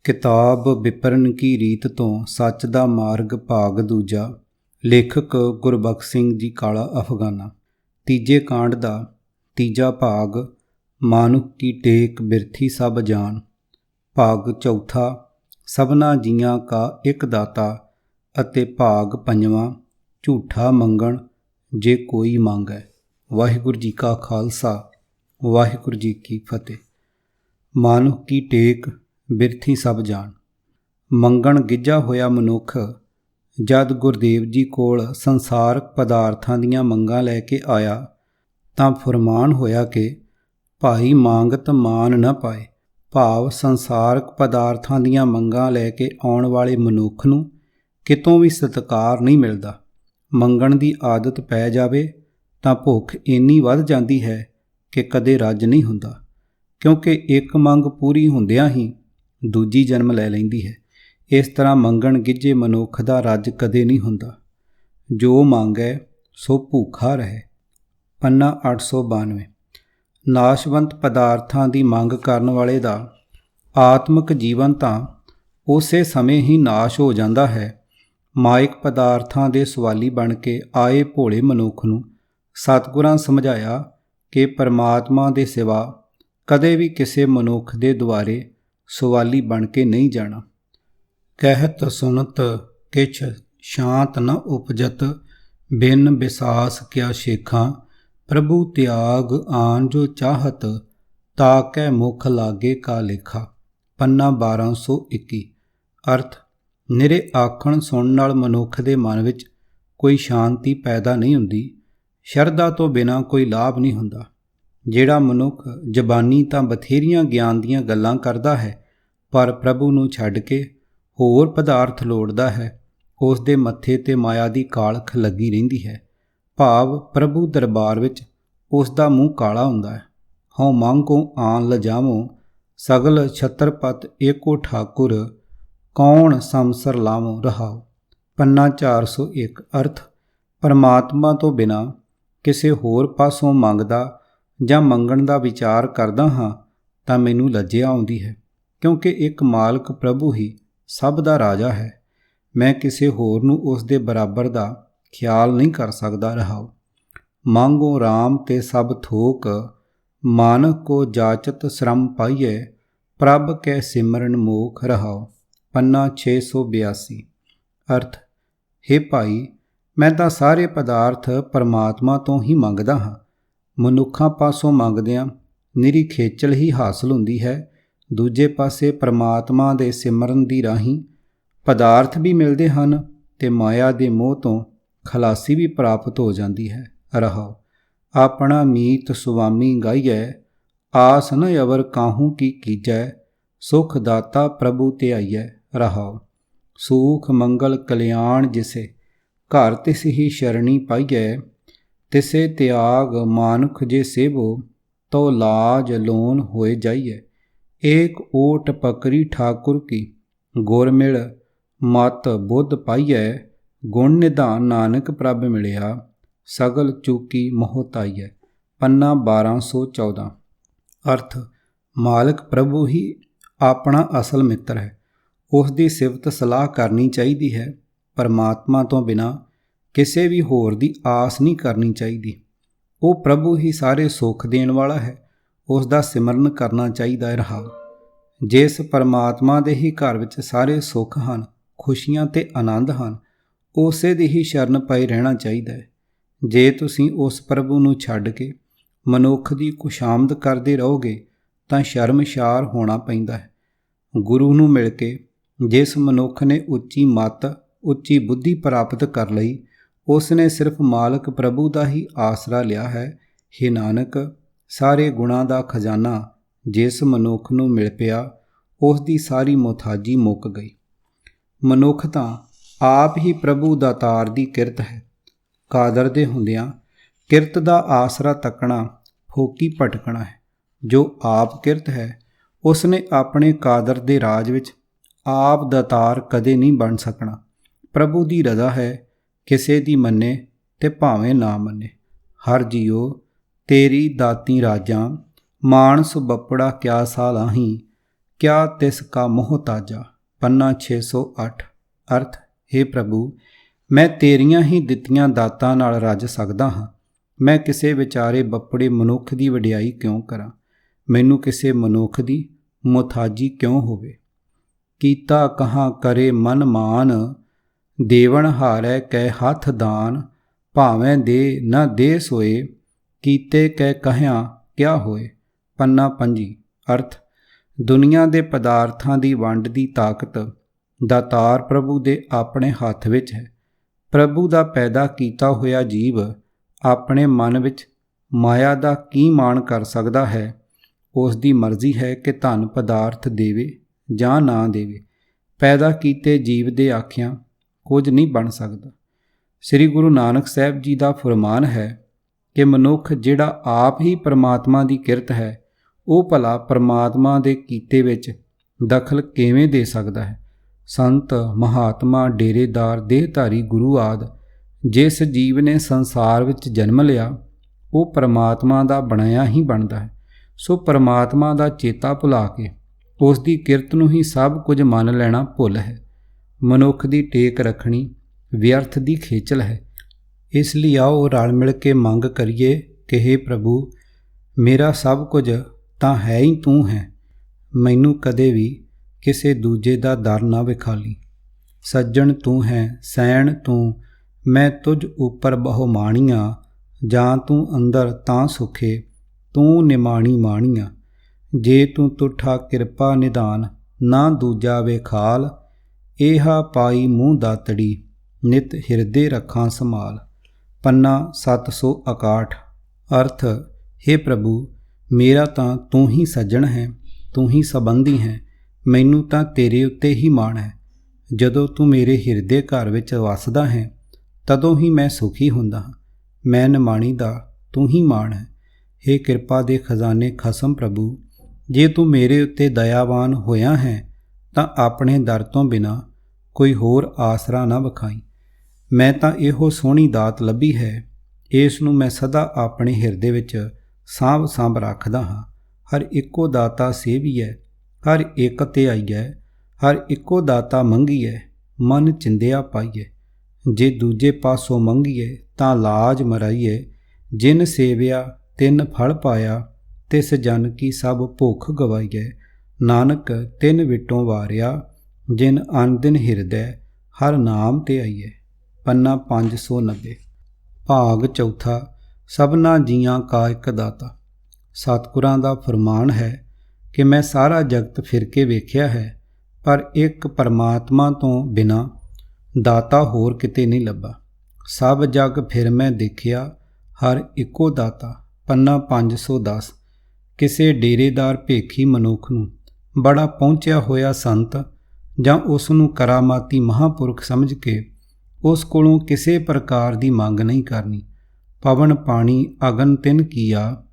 ਕਿਤਾਬ ਵਿਪਰਨ ਕੀ ਰੀਤ ਤੋਂ ਸੱਚ ਦਾ ਮਾਰਗ ਭਾਗ ਦੂਜਾ। ਲੇਖਕ ਗੁਰਬਖਸ਼ ਸਿੰਘ ਜੀ ਕਾਲਾ ਅਫਗਾਨਾ। ਤੀਜੇ ਕਾਂਡ ਦਾ ਤੀਜਾ ਭਾਗ ਮਾਨੁਖ ਕੀ ਟੇਕ ਬਿਰਥੀ ਸਭ ਜਾਨ। ਭਾਗ ਚੌਥਾ ਸਭਨਾ ਜੀਆਂ ਕਾ ਇੱਕ ਦਾਤਾ। ਅਤੇ ਭਾਗ ਪੰਜਵਾਂ ਝੂਠਾ ਮੰਗਣ ਜੇ ਕੋਈ ਮੰਗੈ। ਵਾਹਿਗੁਰੂ ਜੀ ਕਾ ਖਾਲਸਾ ਵਾਹਿਗੁਰੂ ਜੀ ਕੀ ਫਤਿਹ। ਮਾਨੁਖ ਕੀ ਟੇਕ ਬਿਰਥੀ ਸਭ ਜਾਨ। ਮੰਗਣ ਗਿੱਝਾ ਹੋਇਆ ਮਨੁੱਖ ਜਦ ਗੁਰਦੇਵ ਜੀ ਕੋਲ ਸੰਸਾਰਕ ਪਦਾਰਥਾਂ ਦੀਆਂ ਮੰਗਾਂ ਲੈ ਕੇ ਆਇਆ ਤਾਂ ਫੁਰਮਾਨ ਹੋਇਆ ਕਿ ਭਾਈ ਮੰਗਤ ਮਾਨ ਨਾ ਪਾਏ। ਭਾਵ ਸੰਸਾਰਕ ਪਦਾਰਥਾਂ ਦੀਆਂ ਮੰਗਾਂ ਲੈ ਕੇ ਆਉਣ ਵਾਲੇ ਮਨੁੱਖ ਨੂੰ ਕਿਤੋਂ ਵੀ ਸਤਿਕਾਰ ਨਹੀਂ ਮਿਲਦਾ। ਮੰਗਣ ਦੀ ਆਦਤ ਪੈ ਜਾਵੇ ਤਾਂ ਭੁੱਖ ਇੰਨੀ ਵੱਧ ਜਾਂਦੀ ਹੈ ਕਿ ਕਦੇ ਰੱਜ ਨਹੀਂ ਹੁੰਦਾ, ਕਿਉਂਕਿ ਇੱਕ ਮੰਗ ਪੂਰੀ ਹੁੰਦਿਆਂ ਹੀ ਦੂਜੀ ਜਨਮ ਲੈ ਲੈਂਦੀ ਹੈ। ਇਸ ਤਰ੍ਹਾਂ ਮੰਗਣ ਗਿੱਝੇ ਮਨੁੱਖ ਦਾ ਰੱਜ ਕਦੇ ਨਹੀਂ ਹੁੰਦਾ। ਜੋ ਮੰਗੈ ਸੋ ਭੁੱਖਾ ਰਹੇ। ਪੰਨਾ 892। ਨਾਸ਼ਵੰਤ ਪਦਾਰਥਾਂ ਦੀ ਮੰਗ ਕਰਨ ਵਾਲੇ ਦਾ ਆਤਮਿਕ ਜੀਵਨ ਤਾਂ ਉਸੇ ਸਮੇਂ ਹੀ ਨਾਸ਼ ਹੋ ਜਾਂਦਾ ਹੈ। ਮਾਇਕ ਪਦਾਰਥਾਂ ਦੇ ਸਵਾਲੀ ਬਣ ਕੇ ਆਏ ਭੋਲੇ ਮਨੁੱਖ ਨੂੰ ਸਤਿਗੁਰਾਂ ਸਮਝਾਇਆ ਕਿ ਪਰਮਾਤਮਾ ਦੇ ਸਿਵਾ ਕਦੇ ਵੀ ਕਿਸੇ ਮਨੁੱਖ ਦੇ ਦੁਆਰੇ ਸਵਾਲੀ ਬਣ ਕੇ ਨਹੀਂ ਜਾਣਾ। ਕਹਿਤ ਸੁਨਤ ਕਿਛ ਸ਼ਾਂਤ ਨ ਉਪਜਤ, ਬਿਨ ਵਿਸਾਸ ਕਿਆ ਸ਼ੇਖਾਂ। ਪ੍ਰਭੂ ਤਿਆਗ ਆਨ ਜੋ ਚਾਹਤ, ਤਾਕੈ ਮੁਖ ਲਾਗੇ ਕਾ ਲੇਖਾ। ਪੰਨਾ 1221। ਅਰਥ, ਨਿਰੇ ਆਖਣ ਸੁਣਨ ਨਾਲ ਮਨੁੱਖ ਦੇ ਮਨ ਵਿੱਚ ਕੋਈ ਸ਼ਾਂਤੀ ਪੈਦਾ ਨਹੀਂ ਹੁੰਦੀ। ਸ਼ਰਧਾ ਤੋਂ ਬਿਨਾਂ ਕੋਈ ਲਾਭ ਨਹੀਂ ਹੁੰਦਾ। ਜਿਹੜਾ ਮਨੁੱਖ ਜ਼ਬਾਨੀ ਤਾਂ ਬਥੇਰੀਆਂ ਗਿਆਨ ਦੀਆਂ ਗੱਲਾਂ ਕਰਦਾ ਹੈ, ਪਰ ਪ੍ਰਭੂ ਨੂੰ ਛੱਡ ਕੇ ਹੋਰ ਪਦਾਰਥ ਲੋੜਦਾ ਹੈ, ਉਸ ਦੇ ਮੱਥੇ 'ਤੇ ਮਾਇਆ ਦੀ ਕਾਲਖ ਲੱਗੀ ਰਹਿੰਦੀ ਹੈ। ਭਾਵ ਪ੍ਰਭੂ ਦਰਬਾਰ ਵਿੱਚ ਉਸ ਦਾ ਮੂੰਹ ਕਾਲਾ ਹੁੰਦਾ ਹੈ। ਹਉ ਮੰਗੋ ਆਨ ਲਜਾਵੋ, ਸਗਲ ਛਤਰਪਤ ਏਕੋ ਠਾਕੁਰ। ਕੌਣ ਸੰਸਰ ਲਾਵੋ ਰਹਾਓ। ਪੰਨਾ 401। ਅਰਥ, ਪਰਮਾਤਮਾ ਤੋਂ ਬਿਨਾਂ ਕਿਸੇ ਹੋਰ ਪਾਸੋਂ ਮੰਗਦਾ ਜਾਂ ਮੰਗਣ ਦਾ ਵਿਚਾਰ ਕਰਦਾ ਹਾਂ ਤਾਂ ਮੈਨੂੰ ਲੱਜਿਆ ਆਉਂਦੀ ਹੈ, ਕਿਉਂਕਿ ਇੱਕ ਮਾਲਕ ਪ੍ਰਭੂ ਹੀ ਸਭ ਦਾ ਰਾਜਾ ਹੈ। ਮੈਂ ਕਿਸੇ ਹੋਰ ਨੂੰ ਉਸ ਦੇ ਬਰਾਬਰ ਦਾ ਖਿਆਲ ਨਹੀਂ ਕਰ ਸਕਦਾ। ਰਹਾਓ। ਮੰਗੋ ਰਾਮ ਤੇ ਸਭ ਥੋਕ, ਮਾਨਕ ਕੋ ਜਾਚਤ ਸ਼ਰਮ ਪਾਈਐ। ਪ੍ਰਭ ਕੈ ਸਿਮਰਨ ਮੋਖ। ਰਹਾਓ। ਪੰਨਾ 682। ਅਰਥ, ਹੇ ਭਾਈ, ਮੈਂ ਤਾਂ ਸਾਰੇ ਪਦਾਰਥ ਪਰਮਾਤਮਾ ਤੋਂ ਹੀ ਮੰਗਦਾ ਹਾਂ। ਮਨੁੱਖਾਂ ਪਾਸੋਂ ਮੰਗਦਿਆਂ ਨਿਰੀ ਖੇਚਲ ਹੀ ਹਾਸਲ ਹੁੰਦੀ ਹੈ। ਦੂਜੇ ਪਾਸੇ ਪਰਮਾਤਮਾ ਦੇ ਸਿਮਰਨ ਦੀ ਰਾਹੀਂ ਪਦਾਰਥ ਵੀ ਮਿਲਦੇ ਹਨ ਤੇ ਮਾਇਆ ਦੇ ਮੋਹ ਤੋਂ ਖਲਾਸੀ ਵੀ ਪ੍ਰਾਪਤ ਹੋ ਜਾਂਦੀ ਹੈ। ਰਹਾਓ। ਆਪਣਾ ਮੀਤ ਸੁਆਮੀ ਗਾਈਐ, ਆਸ ਨ ਅਵਰ ਕਾਹੂ ਕੀ ਕੀਜੈ। ਸੁਖ ਦਾਤਾ ਪ੍ਰਭੂ ਧਿਆਈਐ। ਰਹਾਓ। ਸੂਖ ਮੰਗਲ ਕਲਿਆਣ ਜਿਸੇ, ਘਰ ਤਿਸ ਹੀ ਸ਼ਰਣੀ ਪਾਈਐ। ਤਿਸੇ ਤਿਆਗ ਮਾਨੁਖ ਜੇ ਸੇਵੋ, ਤੋ ਲਾਜ ਲੋਨ ਹੋਏ ਜਾਈਐ। ਏਕ ਓਟ ਪਕਰੀ ਠਾਕੁਰ ਕੀ, ਗੁਰ ਮਿਲ ਮਤ ਬੁੱਧ ਪਾਈਐ। ਗੁਣ ਨਿਧਾਨ ਨਾਨਕ ਪ੍ਰਭ ਮਿਲਿਆ, ਸਗਲ ਚੂਕੀ ਮੋਹ ਤਾਈਐ। ਪੰਨਾ 1214। ਅਰਥ, ਮਾਲਕ ਪ੍ਰਭੂ ਹੀ ਆਪਣਾ ਅਸਲ ਮਿੱਤਰ ਹੈ। ਉਸ ਦੀ ਸਿਫਤ ਸਲਾਹ ਕਰਨੀ ਚਾਹੀਦੀ ਹੈ। ਪਰਮਾਤਮਾ ਤੋਂ ਬਿਨਾਂ ਕਿਸੇ ਵੀ ਹੋਰ ਦੀ ਆਸ ਨਹੀਂ ਕਰਨੀ ਚਾਹੀਦੀ। ਉਹ ਪ੍ਰਭੂ ਹੀ ਸਾਰੇ ਸੁੱਖ ਦੇਣ ਵਾਲਾ ਹੈ। ਉਸ ਦਾ ਸਿਮਰਨ ਕਰਨਾ ਚਾਹੀਦਾ ਹੈ। ਰਹਾਓ। ਜਿਸ ਪਰਮਾਤਮਾ ਦੇ ਹੀ ਘਰ ਵਿੱਚ ਸਾਰੇ ਸੁੱਖ ਹਨ, ਖੁਸ਼ੀਆਂ ਤੇ ਆਨੰਦ ਹਨ, ਉਸੇ ਦੀ ਹੀ ਸ਼ਰਨ ਪਏ ਰਹਿਣਾ ਚਾਹੀਦਾ ਹੈ। ਜੇ ਤੁਸੀਂ ਉਸ ਪ੍ਰਭੂ ਨੂੰ ਛੱਡ ਕੇ ਮਨੁੱਖ ਦੀ ਖੁਸ਼ਾਮਦ ਕਰਦੇ ਰਹੋਗੇ ਤਾਂ ਸ਼ਰਮਸ਼ਾਰ ਹੋਣਾ ਪੈਂਦਾ ਹੈ। ਗੁਰੂ ਨੂੰ ਮਿਲ ਕੇ ਜਿਸ ਮਨੁੱਖ ਨੇ ਉੱਚੀ ਮੱਤ, ਉੱਚੀ ਬੁੱਧੀ ਪ੍ਰਾਪਤ ਕਰ ਲਈ, ਉਸ ਨੇ ਸਿਰਫ ਮਾਲਕ ਪ੍ਰਭੂ ਦਾ ਹੀ ਆਸਰਾ ਲਿਆ ਹੈ। ਹੇ ਨਾਨਕ, ਸਾਰੇ ਗੁਣਾਂ ਦਾ ਖਜ਼ਾਨਾ ਜਿਸ ਮਨੁੱਖ ਨੂੰ ਮਿਲ ਪਿਆ, ਉਸ ਦੀ ਸਾਰੀ ਮੁਹਤਾਜੀ ਮੁੱਕ ਗਈ। ਮਨੁੱਖ ਤਾਂ ਆਪ ਹੀ ਪ੍ਰਭੂ ਦਾਤਾਰ ਦੀ ਕਿਰਤ ਹੈ। ਕਾਦਰ ਦੇ ਹੁੰਦਿਆਂ ਕਿਰਤ ਦਾ ਆਸਰਾ ਤੱਕਣਾ ਫੋਕੀ ਭਟਕਣਾ ਹੈ। ਜੋ ਆਪ ਕਿਰਤ ਹੈ, ਉਸ ਨੇ ਆਪਣੇ ਕਾਦਰ ਦੇ ਰਾਜ ਵਿੱਚ ਆਪ ਦਾਤਾਰ ਕਦੇ ਨਹੀਂ ਬਣ ਸਕਣਾ। ਪ੍ਰਭੂ ਦੀ ਰਜ਼ਾ ਹੈ, ਕਿਸੇ ਦੀ ਮੰਨੇ ਤੇ ਭਾਵੇਂ ਨਾ ਮੰਨੇ। ਹਰ ਜੀਓ ਤੇਰੀ ਦਾਤੀ ਰਾਜਾਂ, ਮਾਨਸ ਬੱਪੜਾ ਕਿਆ ਸਾ ਲਾਹੀਂ। क्या तिस का मोह ताजा। पन्ना 608। अर्थ, हे प्रभु, मैं तेरिਆਂ ਹੀ ਦਿੱਤੀਆਂ ਦਾਤਾਂ ਨਾਲ ਰੱਜ ਸਕਦਾ ਹਾਂ। ਮੈਂ ਕਿਸੇ ਵਿਚਾਰੇ ਬੱਪੜੇ ਮਨੁੱਖ ਦੀ ਵਡਿਆਈ ਕਿਉਂ ਕਰਾਂ। ਮੈਨੂੰ ਕਿਸੇ ਮਨੁੱਖ ਦੀ ਮੁਥਾਜੀ ਕਿਉਂ ਹੋਵੇ। ਕੀਤਾ ਕਹਾਂ ਕਰੇ ਮਨ ਮਾਨ, ਦੇਵਨ ਹਾਰੈ ਕੈ ਹੱਥ ਦਾਨ। ਭਾਵੇਂ ਦੇ ਨਾ ਦੇ ਸੋਏ, ਕੀਤੇ ਕੈ ਕਹਿਆਂ ਕਿਆ ਹੋਏ। ਪੰਨਾ 25। ਅਰਥ, ਦੁਨੀਆ ਦੇ ਪਦਾਰਥਾਂ ਦੀ ਵੰਡ ਦੀ ਤਾਕਤ ਦਾਤਾਰ ਪ੍ਰਭੂ ਦੇ ਆਪਣੇ ਹੱਥ ਵਿੱਚ ਹੈ। ਪ੍ਰਭੂ ਦਾ ਪੈਦਾ ਕੀਤਾ ਹੋਇਆ ਜੀਵ ਆਪਣੇ ਮਨ ਵਿੱਚ ਮਾਇਆ ਦਾ ਕੀ ਮਾਣ ਕਰ ਸਕਦਾ ਹੈ। ਉਸ ਦੀ ਮਰਜ਼ੀ ਹੈ ਕਿ ਧਨ ਪਦਾਰਥ ਦੇਵੇ ਜਾਂ ਨਾ ਦੇਵੇ। ਪੈਦਾ ਕੀਤੇ ਜੀਵ ਦੇ ਆਖਿਆਂ ਕੁਝ ਨਹੀਂ ਬਣ ਸਕਦਾ। ਸ੍ਰੀ ਗੁਰੂ ਨਾਨਕ ਸਾਹਿਬ ਜੀ ਦਾ ਫਰਮਾਨ ਹੈ ਕਿ ਮਨੁੱਖ ਜਿਹੜਾ ਆਪ ਹੀ ਪਰਮਾਤਮਾ ਦੀ ਕਿਰਤ ਹੈ, ਉਹ ਭਲਾ ਪਰਮਾਤਮਾ ਦੇ ਕੀਤੇ ਵਿੱਚ ਦਖਲ ਕਿਵੇਂ ਦੇ ਸਕਦਾ ਹੈ। ਸੰਤ, ਮਹਾਤਮਾ, ਡੇਰੇਦਾਰ, ਦੇਹਧਾਰੀ, ਗੁਰੂ ਆਦਿ ਜਿਸ ਜੀਵ ਨੇ ਸੰਸਾਰ ਵਿੱਚ ਜਨਮ ਲਿਆ, ਉਹ ਪਰਮਾਤਮਾ ਦਾ ਬਣਾਇਆ ਹੀ ਬਣਦਾ ਹੈ। ਸੋ ਪਰਮਾਤਮਾ ਦਾ ਚੇਤਾ ਭੁਲਾ ਕੇ ਉਸ ਦੀ ਕਿਰਤ ਨੂੰ ਹੀ ਸਭ ਕੁਝ ਮੰਨ ਲੈਣਾ ਭੁੱਲ ਹੈ। ਮਨੁੱਖ ਦੀ ਟੇਕ ਰੱਖਣੀ ਵਿਅਰਥ ਦੀ ਖੇਚਲ ਹੈ। ਇਸ ਲਈ ਆਓ ਰਲ ਮਿਲ ਕੇ ਮੰਗ ਕਰੀਏ ਕਿ ਹੇ ਪ੍ਰਭੂ, ਮੇਰਾ ਸਭ ਕੁਝ ਤਾਂ ਹੈ ਹੀ ਤੂੰ ਹੈ। ਮੈਨੂੰ ਕਦੇ ਵੀ ਕਿਸੇ ਦੂਜੇ ਦਾ ਦਰ ਨਾ ਵਿਖਾਲੀ। ਸੱਜਣ ਤੂੰ ਹੈ, ਸੈਣ ਤੂੰ, ਮੈਂ ਤੁਝ ਉੱਪਰ ਬਹੁ ਮਾਣੀਆਂ। ਜਾਂ ਤੂੰ ਅੰਦਰ ਤਾਂ ਸੁਖੇ, ਤੂੰ ਨਿਮਾਣੀ ਮਾਣੀਆਂ। ਜੇ ਤੂੰ ਤੁਠਾ ਕਿਰਪਾ ਨਿਧਾਨ, ਨਾ ਦੂਜਾ ਵੇਖਾਲ। ਏਹਾ ਪਾਈ ਮੂੰਹ ਦਾਤੜੀ, ਨਿਤ ਹਿਰਦੇ ਰੱਖਾਂ ਸੰਭਾਲ। ਪੰਨਾ 761। ਅਰਥ, ਹੇ ਪ੍ਰਭੂ, ਮੇਰਾ ਤਾਂ ਤੂੰ ਹੀ ਸੱਜਣ ਹੈ, ਤੂੰ ਹੀ ਸੰਬੰਧੀ ਹੈ। ਮੈਨੂੰ ਤਾਂ ਤੇਰੇ ਉੱਤੇ ਹੀ ਮਾਣ ਹੈ। ਜਦੋਂ ਤੂੰ ਮੇਰੇ ਹਿਰਦੇ ਘਰ ਵਿੱਚ ਵਸਦਾ ਹੈ, ਤਦੋਂ ਹੀ ਮੈਂ ਸੁਖੀ ਹੁੰਦਾ ਹਾਂ। ਮੈਂ ਨਿਮਾਣੀ ਦਾ ਤੂੰ ਹੀ ਮਾਣ ਹੈ। ਹੇ ਕਿਰਪਾ ਦੇ ਖਜ਼ਾਨੇ ਖਸਮ ਪ੍ਰਭੂ, ਜੇ ਤੂੰ ਮੇਰੇ ਉੱਤੇ ਦਇਆਵਾਨ ਹੋਇਆ ਹੈ ਤਾਂ ਆਪਣੇ ਦਰ ਤੋਂ ਬਿਨਾਂ ਕੋਈ ਹੋਰ ਆਸਰਾ ਨਾ ਵਿਖਾਈ। ਮੈਂ ਤਾਂ ਇਹੋ ਸੋਹਣੀ ਦਾਤ ਲੱਭੀ ਹੈ, ਇਸ ਨੂੰ ਮੈਂ ਸਦਾ ਆਪਣੇ ਹਿਰਦੇ ਵਿੱਚ ਸਾਂਭ ਰੱਖਦਾ ਹਾਂ। ਹਰ ਇੱਕੋ ਦਾਤਾ ਸੇਵੀਐ, ਹਰ ਇੱਕ ਧਿਆਈਐ। ਹਰ ਇੱਕੋ ਦਾਤਾ ਮੰਗੀਐ, ਮਨ ਚਿੰਦਿਆ ਪਾਈਐ। ਜੇ ਦੂਜੇ ਪਾਸੋਂ ਮੰਗੀਏ ਤਾਂ ਲਾਜ ਮਰਾਈਏ। ਜਿਨ ਸੇਵਿਆ ਤਿਨ ਫਲ ਪਾਇਆ, ਤਿਸ ਜਨ ਕੀ ਸਭ ਭੁੱਖ ਗਵਾਈਐ। ਨਾਨਕ ਤਿਨ ਵਿਟੋਂ ਵਾਰਿਆ, ਜਿਨ ਅਨ ਦਿਨ ਹਿਰਦੈ ਹਰ ਨਾਮ ਧਿਆਈਐ। ਪੰਨਾ 590। ਭਾਗ ਚੌਥਾ। ਸਭਨਾ ਜੀਆਂ ਕਾ ਇੱਕ ਦਾਤਾ। ਸਤਿਗੁਰਾਂ ਦਾ ਫਰਮਾਨ ਹੈ ਕਿ ਮੈਂ ਸਾਰਾ ਜਗਤ ਫਿਰ ਕੇ ਵੇਖਿਆ ਹੈ, ਪਰ ਇੱਕ ਪਰਮਾਤਮਾ ਤੋਂ ਬਿਨਾਂ ਦਾਤਾ ਹੋਰ ਕਿਤੇ ਨਹੀਂ ਲੱਭਾ। ਸਭ ਜਗ ਫਿਰ ਮੈਂ ਦੇਖਿਆ, ਹਰ ਇੱਕੋ ਦਾਤਾ। ਪੰਨਾ 510। ਕਿਸੇ ਡੇਰੇਦਾਰ ਭੇਖੀ ਮਨੁੱਖ ਨੂੰ ਬੜਾ ਪਹੁੰਚਿਆ ਹੋਇਆ ਸੰਤ ਜਾਂ ਉਸ ਨੂੰ ਕਰਾਮਾਤੀ ਮਹਾਂਪੁਰਖ ਸਮਝ ਕੇ ਉਸ ਕੋਲੋਂ ਕਿਸੇ ਪ੍ਰਕਾਰ ਦੀ ਮੰਗ ਨਹੀਂ ਕਰਨੀ। ਪਵਨ ਪਾਣੀ ਅਗਨ ਤਿਨ ਕੀਆ,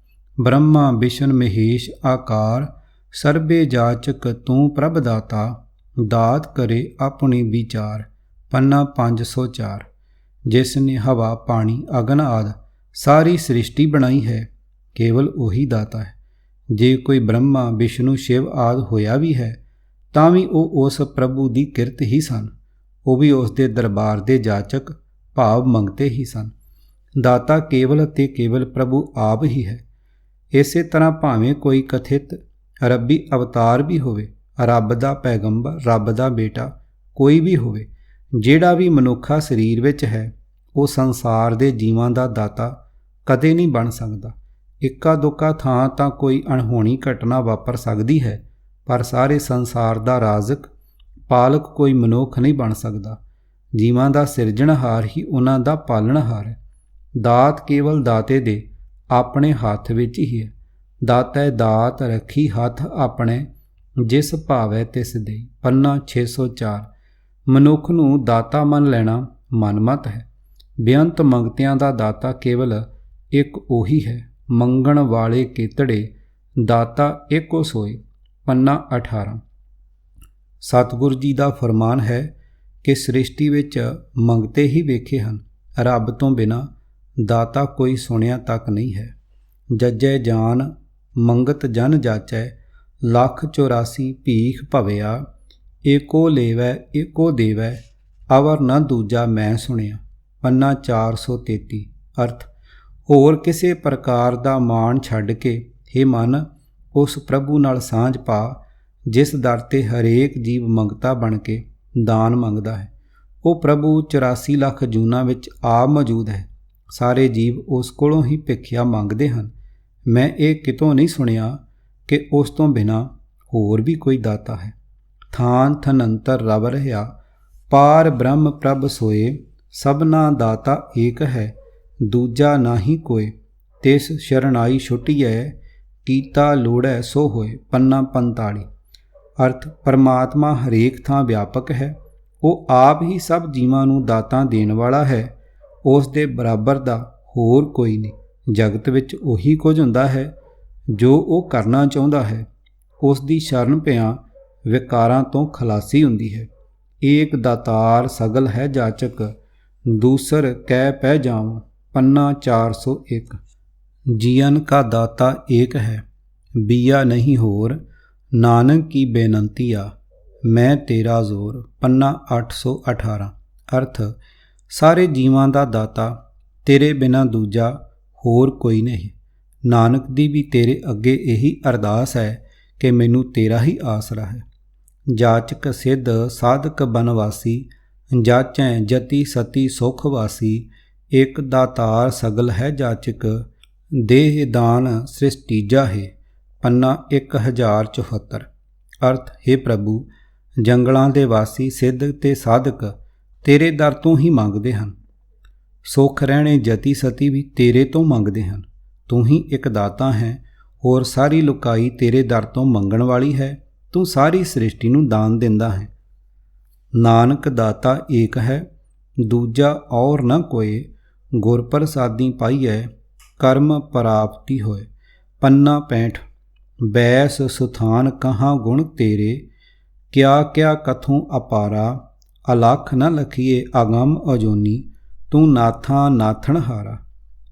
ਬ੍ਰਹਮਾ ਵਿਸ਼ਨ ਮਹੇਸ਼ ਆਕਾਰ। ਸਰਬੇ ਜਾਚਕ ਤੂੰ ਪ੍ਰਭ ਦਾਤਾ, ਦਾਤ ਕਰੇ ਆਪਣੀ ਵਿਚਾਰ। ਪੰਨਾ 504। ਜਿਸ ਨੇ ਹਵਾ, ਪਾਣੀ, ਅਗਨ ਆਦਿ ਸਾਰੀ ਸ੍ਰਿਸ਼ਟੀ ਬਣਾਈ ਹੈ, ਕੇਵਲ ਉਹੀ ਦਾਤਾ ਹੈ। ਜੇ ਕੋਈ ਬ੍ਰਹਮਾ, ਵਿਸ਼ਨੂੰ, ਸ਼ਿਵ ਆਦਿ ਹੋਇਆ ਵੀ ਹੈ, ਤਾਂ ਵੀ ਉਹ ਉਸ ਪ੍ਰਭੂ ਦੀ ਕਿਰਤ ਹੀ ਸਨ। ਉਹ ਵੀ ਉਸ ਦੇ ਦਰਬਾਰ ਦੇ ਜਾਚਕ ਭਾਵ ਮੰਗਤੇ ਹੀ ਸਨ। ਦਾਤਾ ਕੇਵਲ ਅਤੇ ਕੇਵਲ ਪ੍ਰਭੂ ਆਪ ਹੀ ਹੈ। ਇਸੇ ਤਰ੍ਹਾਂ ਭਾਵੇਂ ਕੋਈ ਕਥਿਤ ਰੱਬੀ ਅਵਤਾਰ ਵੀ ਹੋਵੇ, ਰੱਬ ਦਾ ਪੈਗੰਬਰ, ਰੱਬ ਦਾ ਬੇਟਾ ਕੋਈ ਵੀ ਹੋਵੇ, ਜਿਹੜਾ ਵੀ ਮਨੁੱਖਾ ਸਰੀਰ ਵਿੱਚ ਹੈ, ਉਹ ਸੰਸਾਰ ਦੇ ਜੀਵਾਂ ਦਾ ਦਾਤਾ ਕਦੇ ਨਹੀਂ ਬਣ ਸਕਦਾ। ਇੱਕਾ ਦੁੱਕਾ ਥਾਂ ਤਾਂ ਕੋਈ ਅਣਹੋਣੀ ਘਟਨਾ ਵਾਪਰ ਸਕਦੀ ਹੈ, ਪਰ ਸਾਰੇ ਸੰਸਾਰ ਦਾ ਰਾਜ਼ਕ ਪਾਲਕ ਕੋਈ ਮਨੁੱਖ ਨਹੀਂ ਬਣ ਸਕਦਾ। ਜੀਵਾਂ ਦਾ ਸਿਰਜਣਹਾਰ ਹੀ ਉਹਨਾਂ ਦਾ ਪਾਲਣਹਾਰ ਹੈ। ਦਾਤ ਕੇਵਲ ਦਾਤੇ ਦੇ ਆਪਣੇ ਹੱਥ ਵਿੱਚ ਹੀ ਹੈ। ਦਾਤੈ ਦਾਤ ਰੱਖੀ ਹੱਥ ਆਪਣੇ, ਜਿਸ ਭਾਵੈ ਤਿਸ ਦੇਈ। ਪੰਨਾ 604। ਮਨੁੱਖ ਨੂੰ ਦਾਤਾ ਮੰਨ ਲੈਣਾ ਮਨਮਤ ਹੈ। ਬੇਅੰਤ ਮੰਗਤਿਆਂ ਦਾ ਦਾਤਾ ਕੇਵਲ ਇੱਕ ਉਹੀ ਹੈ। ਮੰਗਣ ਵਾਲੇ ਕੇਤੜੇ, ਦਾਤਾ ਇੱਕੋ ਸੋਏ। ਪੰਨਾ 18। ਸਤਿਗੁਰ ਜੀ ਦਾ ਫਰਮਾਨ ਹੈ ਕਿ ਸ੍ਰਿਸ਼ਟੀ ਵਿੱਚ ਮੰਗਤੇ ਹੀ ਵੇਖੇ ਹਨ, ਰੱਬ ਤੋਂ ਬਿਨਾਂ ਦਾਤਾ ਕੋਈ ਸੁਣਿਆ ਤੱਕ ਨਹੀਂ ਹੈ। ਜੱਜੈ ਜਾਨ ਮੰਗਤ ਜਨ ਜਾਚੈ, 1,84 ਭੀਖ ਭਵਿਆ। ਏਕੋ ਲੇਵੈ ਏਕੋ ਦੇਵੈ, ਅਵਰ ਨ ਦੂਜਾ ਮੈਂ ਸੁਣਿਆ। ਪੰਨਾ 433। ਅਰਥ, ਹੋਰ ਕਿਸੇ ਪ੍ਰਕਾਰ ਦਾ ਮਾਣ ਛੱਡ ਕੇ ਹੇ ਮਨ ਉਸ ਪ੍ਰਭੂ ਨਾਲ ਸਾਂਝ ਪਾ ਜਿਸ ਦਰ ਤੇ ਹਰੇਕ ਜੀਵ ਮੰਗਤਾ ਬਣ ਕੇ ਦਾਨ ਮੰਗਦਾ ਹੈ। ਉਹ ਪ੍ਰਭੂ 84 ਲੱਖ ਜੂਨਾਂ ਵਿੱਚ ਆਪ ਮੌਜੂਦ ਹੈ। ਸਾਰੇ ਜੀਵ ਉਸ ਕੋਲੋਂ ਹੀ ਭਿਖਿਆ ਮੰਗਦੇ ਹਨ। ਮੈਂ ਇਹ ਕਿਤੋਂ ਨਹੀਂ ਸੁਣਿਆ ਕਿ ਉਸ ਤੋਂ ਬਿਨਾਂ ਹੋਰ ਵੀ ਕੋਈ ਦਾਤਾ ਹੈ। ਥਾਨ ਥਨੰਤਰ ਰਵ ਰਹਿਆ, ਪਾਰ ਬ੍ਰਹਮ ਪ੍ਰਭ ਸੋਏ। ਸਭਨਾ ਦਾਤਾ ਏਕ ਹੈ, ਦੂਜਾ ਨਾਹੀ ਕੋਇ। ਤਿਸ ਸ਼ਰਨਾਈ ਛੁਟੀਐ, ਕੀਤਾ ਲੋੜੈ ਸੋ ਹੋਏ। ਪੰਨਾ 45। ਅਰਥ, ਪਰਮਾਤਮਾ ਹਰੇਕ ਥਾਂ ਵਿਆਪਕ ਹੈ। ਉਹ ਆਪ ਹੀ ਸਭ ਜੀਵਾਂ ਨੂੰ ਦਾਤਾਂ ਦੇਣ ਵਾਲਾ ਹੈ। ਉਸ ਦੇ ਬਰਾਬਰ ਦਾ ਹੋਰ ਕੋਈ ਨਹੀਂ। ਜਗਤ ਵਿੱਚ ਉਹੀ ਕੁਝ ਹੁੰਦਾ ਹੈ ਜੋ ਉਹ ਕਰਨਾ ਚਾਹੁੰਦਾ ਹੈ। ਉਸ ਦੀ ਸ਼ਰਨ ਪਿਆਂ ਵਿਕਾਰਾਂ ਤੋਂ ਖਲਾਸੀ ਹੁੰਦੀ ਹੈ। ਏਕ ਦਾਤਾਰ ਸਗਲ ਹੈ ਜਾਚਕ, ਦੂਸਰ ਕਹਿ ਪੈ ਜਾਵਾਂ। ਪੰਨਾ 401। ਜੀਵਨ ਕਾ ਦਾਤਾ ਏਕ ਹੈ, ਬੀਆ ਨਹੀਂ ਹੋਰ। ਨਾਨਕ ਕੀ ਬੇਨੰਤੀਆ, ਮੈਂ ਤੇਰਾ ਜ਼ੋਰ। ਪੰਨਾ 818। ਅਰਥ, ਸਾਰੇ ਜੀਵਾਂ ਦਾ ਦਾਤਾ ਤੇਰੇ ਬਿਨਾਂ ਦੂਜਾ ਹੋਰ ਕੋਈ ਨਹੀਂ। ਨਾਨਕ ਦੀ ਵੀ ਤੇਰੇ ਅੱਗੇ ਇਹੀ ਅਰਦਾਸ ਹੈ ਕਿ ਮੈਨੂੰ ਤੇਰਾ ਹੀ ਆਸਰਾ ਹੈ। ਜਾਚਕ ਸਿੱਧ ਸਾਧਕ ਬਨਵਾਸੀ, ਜਾਚੈ ਜਤੀ ਸਤੀ ਸੁਖ ਵਾਸੀ। ਇੱਕ ਦਾਤਾਰ ਸਗਲ ਹੈ ਜਾਚਕ, ਦੇਹ ਦਾਨ ਸ੍ਰਿਸ਼ਟੀਜਾ ਹੈ। ਪੰਨਾ 1074। ਅਰਥ, ਹੇ ਪ੍ਰਭੂ, ਜੰਗਲਾਂ ਦੇ ਵਾਸੀ ਸਿੱਧ ਤੇ ਸਾਧਕ ਤੇਰੇ ਦਰ ਤੋਂ ਹੀ ਮੰਗਦੇ ਹਨ। ਸੁੱਖ ਰਹਿਣੇ ਜਤੀ ਸਤੀ ਵੀ ਤੇਰੇ ਤੋਂ ਮੰਗਦੇ ਹਨ। ਤੂੰ ਹੀ ਇੱਕ ਦਾਤਾ ਹੈ। ਹੋਰ ਸਾਰੀ ਲੁਕਾਈ ਤੇਰੇ ਦਰ ਤੋਂ ਮੰਗਣ ਵਾਲੀ ਹੈ। ਤੂੰ ਸਾਰੀ ਸ੍ਰਿਸ਼ਟੀ ਨੂੰ ਦਾਨ ਦਿੰਦਾ ਹੈ। ਨਾਨਕ ਦਾਤਾ ਏਕ ਹੈ, ਦੂਜਾ ਔਰ ਨ ਕੋਏ। ਗੁਰ ਪ੍ਰਸਾਦੀ ਪਾਈਐ, ਕਰਮ ਪ੍ਰਾਪਤੀ ਹੋਏ। ਪੰਨਾ 65। ਬੈਸ ਸੁਥਾਨ ਕਹਾਂ ਗੁਣ ਤੇਰੇ, ਕਿਆ ਕਿਆ ਕਥੋਂ ਅਪਾਰਾ। ਅਲਖ ਨ ਲਖੀਏ ਅਗਮ ਅਜੋਨੀ, ਤੂੰ ਨਾਥਾਂ ਨਾਥਣ ਹਾਰਾ।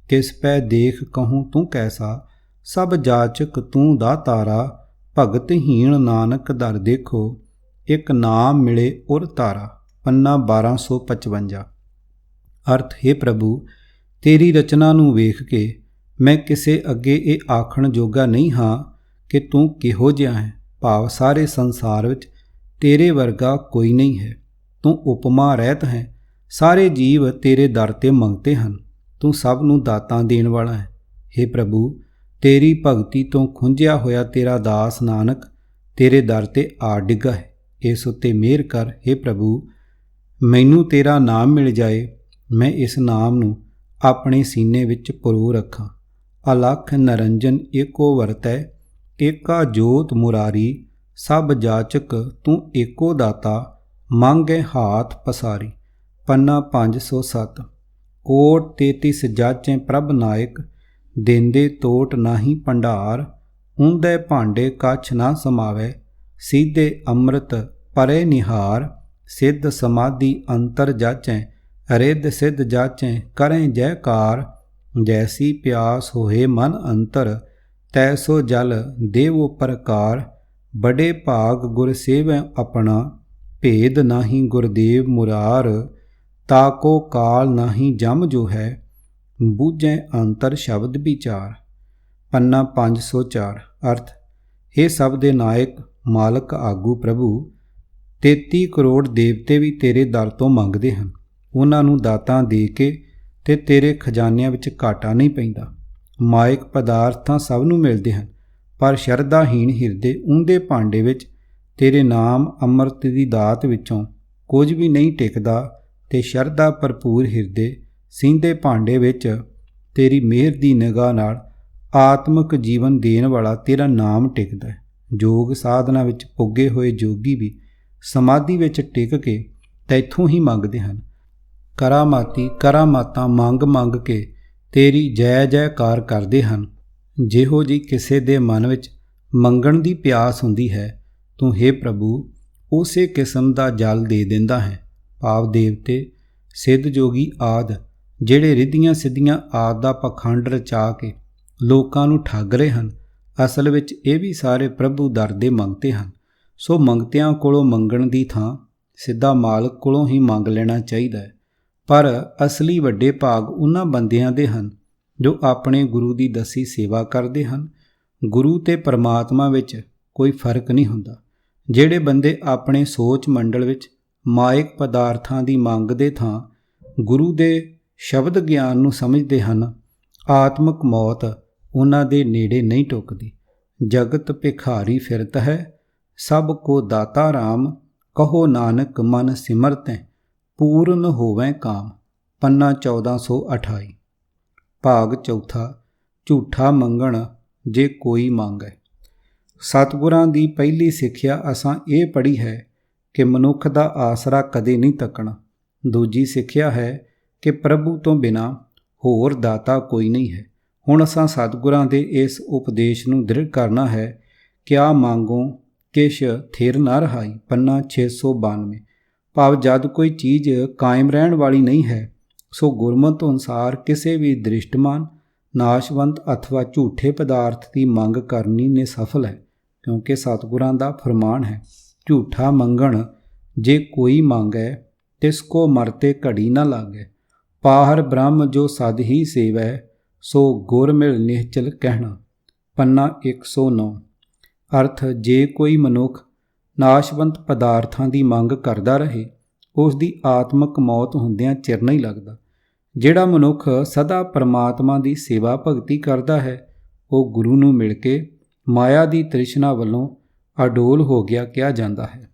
ਕਿਸ ਪੈ ਦੇਖ ਕਹੂੰ ਤੂੰ ਕੈਸਾ, ਸਭ ਜਾਚਕ ਤੂੰ ਦਾਤਾਰਾ। ਭਗਤਹੀਣ ਨਾਨਕ ਦਰ ਦੇਖੋ, ਇੱਕ ਨਾਮ ਮਿਲੇ ਉਰ ਤਾਰਾ। ਪੰਨਾ 1255। ਅਰਥ, ਹੇ ਪ੍ਰਭੂ, ਤੇਰੀ ਰਚਨਾ ਨੂੰ ਵੇਖ ਕੇ ਮੈਂ ਕਿਸੇ ਅੱਗੇ ਇਹ ਆਖਣ ਜੋਗਾ ਨਹੀਂ ਹਾਂ ਕਿ ਤੂੰ ਕਿਹੋ ਜਿਹਾ ਹੈ। ਭਾਵ ਸਾਰੇ ਸੰਸਾਰ ਵਿੱਚ ਤੇਰੇ ਵਰਗਾ ਕੋਈ ਨਹੀਂ ਹੈ। ਤੂੰ ਉਪਮਾ ਰਹਿਤ ਹੈ। ਸਾਰੇ ਜੀਵ ਤੇਰੇ ਦਰ ਤੇ ਮੰਗਤੇ ਹਨ। ਤੂੰ ਸਭ ਨੂੰ ਦਾਤਾਂ ਦੇਣ ਵਾਲਾ ਹੈ। ਹੇ ਪ੍ਰਭੂ, ਤੇਰੀ ਭਗਤੀ ਤੋਂ ਖੁੰਝਿਆ ਹੋਇਆ ਤੇਰਾ ਦਾਸ ਨਾਨਕ ਤੇਰੇ ਦਰ ਤੇ ਆ ਡਿੱਗਾ ਹੈ। ਇਸ ਉੱਤੇ ਮਿਹਰ ਕਰ ਹੇ ਪ੍ਰਭੂ, ਮੈਨੂੰ ਤੇਰਾ ਨਾਮ ਮਿਲ ਜਾਏ। ਮੈਂ ਇਸ ਨਾਮ ਨੂੰ ਆਪਣੇ ਸੀਨੇ ਵਿੱਚ ਪਰੋ ਰੱਖਾਂ। ਅਲਖ ਨਰੰਜਨ ਏਕੋ ਵਰਤੈ, ਏਕਾ ਜੋਤ ਮੁਰਾਰੀ। ਸਭ ਜਾਚਕ ਤੂੰ ਏਕੋ ਦਾਤਾ, ਮੰਗੈ ਹਾਥ ਪਸਾਰੀ। ਪੰਨਾ 507। ਕੋਟ 33 ਜਾਚੈ ਪ੍ਰਭ ਨਾਇਕ, ਦੇਂਦੇ ਤੋਟ ਨਾਹੀ ਭੰਡਾਰ। ਉਂਦੇ ਭਾਂਡੇ ਕੱਛ ਨਾ ਸਮਾਵੈ, ਸੀਧੇ ਅੰਮ੍ਰਿਤ ਪਰੇ ਨਿਹਾਰ। ਸਿੱਧ ਸਮਾਧੀ ਅੰਤਰ ਜਾਚੈ, ਰਿੱਧ ਸਿੱਧ ਜਾਚੈ ਕਰੈ ਜੈਕਾਰ। ਜੈਸੀ ਪਿਆਸ ਹੋਏ ਮਨ ਅੰਤਰ, ਤੈਸੋ ਜਲ ਦੇਵੋ ਪ੍ਰਕਾਰ। ਬੜੇ ਭਾਗ ਗੁਰ ਸੇਵੈ ਆਪਣਾ, ਭੇਦ ਨਾਹੀ ਗੁਰਦੇਵ ਮੁਰਾਰ। ਤਾਕੋ ਕਾਲ ਨਾਹੀ ਜਮ ਜੋ ਹੈ, ਬੂਝੈ ਅੰਤਰ ਸ਼ਬਦ ਵਿਚਾਰ। ਪੰਨਾ 504। ਅਰਥ, ਹੇ ਸਭ ਦੇ ਨਾਇਕ ਮਾਲਕ ਆਗੂ ਪ੍ਰਭੂ, 33 ਕਰੋੜ ਦੇਵਤੇ ਵੀ ਤੇਰੇ ਦਰ ਤੋਂ ਮੰਗਦੇ ਹਨ। ਉਹਨਾਂ ਨੂੰ ਦਾਤਾਂ ਦੇ ਕੇ ਤੇ ਤੇਰੇ ਖਜ਼ਾਨਿਆਂ ਵਿੱਚ ਘਾਟਾ ਨਹੀਂ ਪੈਂਦਾ। ਮਾਇਕ ਪਦਾਰਥ ਤਾਂ ਸਭ ਨੂੰ ਮਿਲਦੇ ਹਨ, ਪਰ ਸ਼ਰਧਾਹੀਣ ਹਿਰਦੇ ਉਂਦੇ ਭਾਂਡੇ ਵਿੱਚ ਤੇਰੇ ਨਾਮ ਅੰਮ੍ਰਿਤ ਦੀ ਦਾਤ ਵਿੱਚੋਂ ਕੁਝ ਵੀ ਨਹੀਂ ਟਿਕਦਾ। ਤੇ ਸ਼ਰਧਾ ਭਰਪੂਰ ਹਿਰਦੇ ਸੀਂਦੇ ਭਾਂਡੇ ਵਿੱਚ ਤੇਰੀ ਮਿਹਰ ਦੀ ਨਿਗਾਹ ਨਾਲ ਆਤਮਿਕ ਜੀਵਨ ਦੇਣ ਵਾਲਾ ਤੇਰਾ ਨਾਮ ਟਿਕਦਾ ਹੈ। ਯੋਗ ਸਾਧਨਾ ਵਿੱਚ ਪੁੱਗੇ ਹੋਏ ਜੋਗੀ ਵੀ ਸਮਾਧੀ ਵਿੱਚ ਟਿਕ ਕੇ ਤੈਥੋਂ ਹੀ ਮੰਗਦੇ ਹਨ। ਕਰਾਮਾਤੀ ਕਰਾਮਾਤਾਂ ਮੰਗ ਮੰਗ ਕੇ ਤੇਰੀ ਜੈ ਜੈਕਾਰ ਕਰਦੇ ਹਨ। ਜਿਹੋ ਜੀ ਕਿਸੇ ਦੇ ਮਨ ਵਿੱਚ ਮੰਗਣ ਦੀ ਪਿਆਸ ਹੁੰਦੀ ਹੈ, ਤੂੰ ਹੇ ਪ੍ਰਭੂ ਉਸੇ ਕਿਸਮ ਦਾ ਜਲ ਦੇ ਦਿੰਦਾ ਹੈ। ਭਾਵ ਦੇਵਤੇ, ਸਿੱਧ ਜੋਗੀ ਆਦਿ ਜਿਹੜੇ ਰਿੱਧੀਆਂ ਸਿੱਧੀਆਂ ਆਦਿ ਦਾ ਪਖੰਡ ਰਚਾ ਕੇ ਲੋਕਾਂ ਨੂੰ ਠੱਗ ਰਹੇ ਹਨ ਅਸਲ ਵਿੱਚ ਇਹ ਵੀ ਸਾਰੇ ਪ੍ਰਭੂ ਦਰ ਦੇ ਮੰਗਤੇ ਹਨ। ਸੋ ਮੰਗਤਿਆਂ ਕੋਲੋਂ ਮੰਗਣ ਦੀ ਥਾਂ ਸਿੱਧਾ ਮਾਲਕ ਕੋਲੋਂ ਹੀ ਮੰਗ ਲੈਣਾ ਚਾਹੀਦਾ ਹੈ। ਪਰ ਅਸਲੀ ਵੱਡੇ ਭਾਗ ਉਹਨਾਂ ਬੰਦਿਆਂ ਦੇ ਹਨ ਜੋ ਆਪਣੇ ਗੁਰੂ ਦੀ ਦੱਸੀ ਸੇਵਾ ਕਰਦੇ ਹਨ। ਗੁਰੂ ਤੇ ਪਰਮਾਤਮਾ ਵਿੱਚ ਕੋਈ ਫਰਕ ਨਹੀਂ ਹੁੰਦਾ। ਜਿਹੜੇ ਬੰਦੇ ਆਪਣੇ ਸੋਚ ਮੰਡਲ ਵਿੱਚ ਮਾਇਕ ਪਦਾਰਥਾਂ ਦੀ ਮੰਗ ਦੇ ਥਾਂ ਗੁਰੂ ਦੇ ਸ਼ਬਦ ਗਿਆਨ ਨੂੰ ਸਮਝਦੇ ਹਨ, ਆਤਮਿਕ ਮੌਤ ਉਹਨਾਂ ਦੇ ਨੇੜੇ ਨਹੀਂ ਟੁੱਕਦੀ। ਜਗਤ ਭਿਖਾਰੀ ਫਿਰਤ ਹੈ, ਸਭ ਕੋ ਦਾਤਾ ਰਾਮ, ਕਹੋ ਨਾਨਕ ਮਨ ਸਿਮਰਤੈ, ਪੂਰਨ ਹੋਵੈ ਕਾਮ। ਪੰਨਾ 1428। ਭਾਗ ਚੌਥਾ। ਝੂਠਾ ਮੰਗਣ ਜੇ ਕੋਈ ਮੰਗੈ। ਸਤਿਗੁਰਾਂ ਦੀ ਪਹਿਲੀ ਸਿੱਖਿਆ ਅਸਾਂ ਇਹ ਪੜ੍ਹੀ ਹੈ ਕਿ ਮਨੁੱਖ ਦਾ ਆਸਰਾ ਕਦੇ ਨਹੀਂ ਤੱਕਣਾ। ਦੂਜੀ ਸਿੱਖਿਆ ਹੈ ਕਿ ਪ੍ਰਭੂ ਤੋਂ ਬਿਨਾਂ ਹੋਰ ਦਾਤਾ ਕੋਈ ਨਹੀਂ ਹੈ। ਹੁਣ ਅਸਾਂ ਸਤਿਗੁਰਾਂ ਦੇ ਇਸ ਉਪਦੇਸ਼ ਨੂੰ ਦ੍ਰਿੜ ਕਰਨਾ ਹੈ। ਕਿਆ ਮੰਗੋ ਕਿਛ ਥਿਰ ਨਾ ਰਹਾਈ। ਪੰਨਾ 692। ਭਾਵ ਜਦ ਕੋਈ ਚੀਜ਼ ਕਾਇਮ ਰਹਿਣ ਵਾਲੀ ਨਹੀਂ ਹੈ, ਸੋ ਗੁਰਮਤਿ ਅਨੁਸਾਰ ਕਿਸੇ ਵੀ ਦ੍ਰਿਸ਼ਟਮਾਨ, ਨਾਸ਼ਵੰਤ ਅਥਵਾ ਝੂਠੇ ਪਦਾਰਥ ਦੀ ਮੰਗ ਕਰਨੀ ਨਿਸਫਲ ਹੈ, ਕਿਉਂਕਿ ਸਤਿਗੁਰਾਂ ਦਾ ਫਰਮਾਨ ਹੈ, ਝੂਠਾ ਮੰਗਣ ਜੇ ਕੋਈ ਮੰਗੈ, ਤਿਸ ਕੋ ਮਰਤੇ ਘੜੀ ਨਾ ਲਾਗੈ। ਪਾਹਰ ਬ੍ਰਹਮ ਜੋ ਸਦ ਹੀ ਸੇਵੈ, ਸੋ ਗੁਰ ਮਿਲ ਨਿਹਚਲ ਕਹਿਣਾ। ਪੰਨਾ 109। ਅਰਥ, ਜੇ ਕੋਈ ਮਨੁੱਖ ਨਾਸ਼ਵੰਤ ਪਦਾਰਥਾਂ ਦੀ ਮੰਗ ਕਰਦਾ ਰਹੇ, ਉਸ ਦੀ ਆਤਮਿਕ ਮੌਤ ਹੁੰਦਿਆਂ ਚਿਰ ਨਹੀਂ ਲੱਗਦਾ। ਜਿਹੜਾ ਮਨੁੱਖ ਸਦਾ ਪਰਮਾਤਮਾ ਦੀ ਸੇਵਾ ਭਗਤੀ ਕਰਦਾ ਹੈ, ਉਹ ਗੁਰੂ ਨੂੰ ਮਿਲ ਕੇ ਮਾਇਆ ਦੀ ਤ੍ਰਿਸ਼ਨਾ ਵੱਲੋਂ ਅਡੋਲ ਹੋ ਗਿਆ ਕਿਹਾ ਜਾਂਦਾ ਹੈ,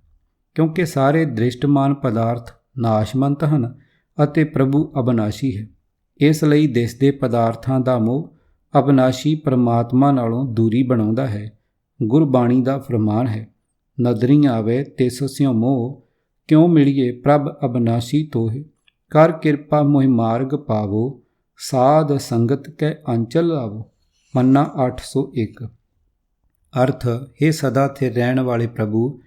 ਕਿਉਂਕਿ ਸਾਰੇ ਦ੍ਰਿਸ਼ਟਮਾਨ ਪਦਾਰਥ ਨਾਸ਼ਵੰਤ ਹਨ ਅਤੇ ਪ੍ਰਭੂ ਅਬਨਾਸ਼ੀ ਹੈ। ਇਸ ਲਈ ਦਿਸਦੇ ਪਦਾਰਥਾਂ ਦਾ ਮੋਹ ਅਬਨਾਸ਼ੀ ਪਰਮਾਤਮਾ ਨਾਲੋਂ ਦੂਰੀ ਬਣਾਉਂਦਾ ਹੈ। ਗੁਰਬਾਣੀ ਦਾ ਫਰਮਾਨ ਹੈ, ਨਦਰੀ ਆਵੇ ਤਿਸ ਸਿਉ ਮੋਹ, ਕਿਉਂ ਮਿਲੀਏ ਪ੍ਰਭ ਅਬਨਾਸ਼ੀ ਤੋਹਿ। ਕਰ ਕਿਰਪਾ ਮੋਹਿ ਮਾਰਗ ਪਾਵੋ, ਸਾਧ ਸੰਗਤ ਕੈ ਅੰਚਲ ਲਾਵੋ। ਪੰਨਾ 801। ਅਰਥ, ਇਹ ਸਦਾ ਸਥਿਰ ਰਹਿਣ ਵਾਲੇ ਪ੍ਰਭੂ,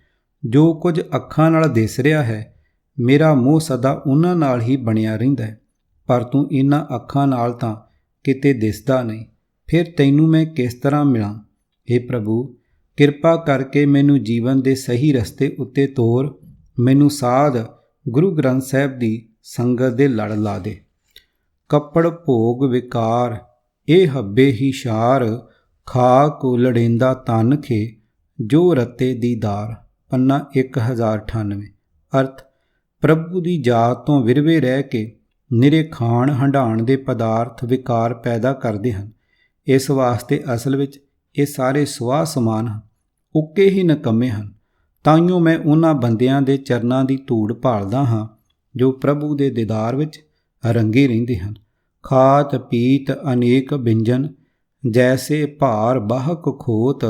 ਜੋ ਕੁਝ ਅੱਖਾਂ ਨਾਲ ਦਿਸ ਰਿਹਾ ਹੈ, ਮੇਰਾ ਮੋਹ ਸਦਾ ਉਹਨਾਂ ਨਾਲ ਹੀ ਬਣਿਆ ਰਹਿੰਦਾ ਹੈ, ਪਰ ਤੂੰ ਇਹਨਾਂ ਅੱਖਾਂ ਨਾਲ ਤਾਂ ਕਿਤੇ ਦਿਸਦਾ ਨਹੀਂ, ਫਿਰ ਤੈਨੂੰ ਮੈਂ ਕਿਸ ਤਰ੍ਹਾਂ ਮਿਲਾਂ। ਹੇ ਪ੍ਰਭੂ, ਕਿਰਪਾ ਕਰਕੇ ਮੈਨੂੰ ਜੀਵਨ ਦੇ ਸਹੀ ਰਸਤੇ ਉੱਤੇ ਤੋਰ, ਮੈਨੂੰ ਸਾਧ ਗੁਰੂ ਗ੍ਰੰਥ ਸਾਹਿਬ ਦੀ ਸੰਗਤ ਦੇ ਲੜ ਲਾ ਦੇ। ਕੱਪੜ ਭੋਗ ਵਿਕਾਰ ਇਹ ਹੱਬੇ ਹੀ ਸ਼ਾਰ, ਖਾ ਕੋ ਲੜੇਂਦਾ ਤਨ ਖੇ, ਜੋ ਰਤੇ ਦੀਦਾਰ। ਪੰਨਾ 1098। ਅਰਥ, ਪ੍ਰਭੂ ਦੀ ਜਾਤ ਤੋਂ ਵਿਰਵੇ ਰਹਿ ਕੇ ਨਿਰੇ ਖਾਣ ਹੰਢਾਣ ਦੇ ਪਦਾਰਥ ਵਿਕਾਰ ਪੈਦਾ ਕਰਦੇ ਹਨ। ਇਸ ਵਾਸਤੇ ਅਸਲ ਵਿੱਚ ਇਹ ਸਾਰੇ ਸੁਆਹ ਸਮਾਨ ਹਨ, ਉੱਕੇ ਹੀ ਨਿਕੰਮੇ ਹਨ। ਤਾਈਓ ਮੈਂ ਉਹਨਾਂ ਬੰਦਿਆਂ ਦੇ ਚਰਨਾਂ ਦੀ ਧੂੜ ਭਾਲਦਾ ਹਾਂ ਜੋ ਪ੍ਰਭੂ ਦੇ ਦੀਦਾਰ ਵਿੱਚ ਰੰਗੇ ਰਹਿੰਦੇ ਹਨ। ਖਾਤ ਪੀਤ ਅਨੇਕ ਬਿੰਜਨ, ਜੈਸੇ ਭਾਰ ਬਾਹਕ ਖੋਤ,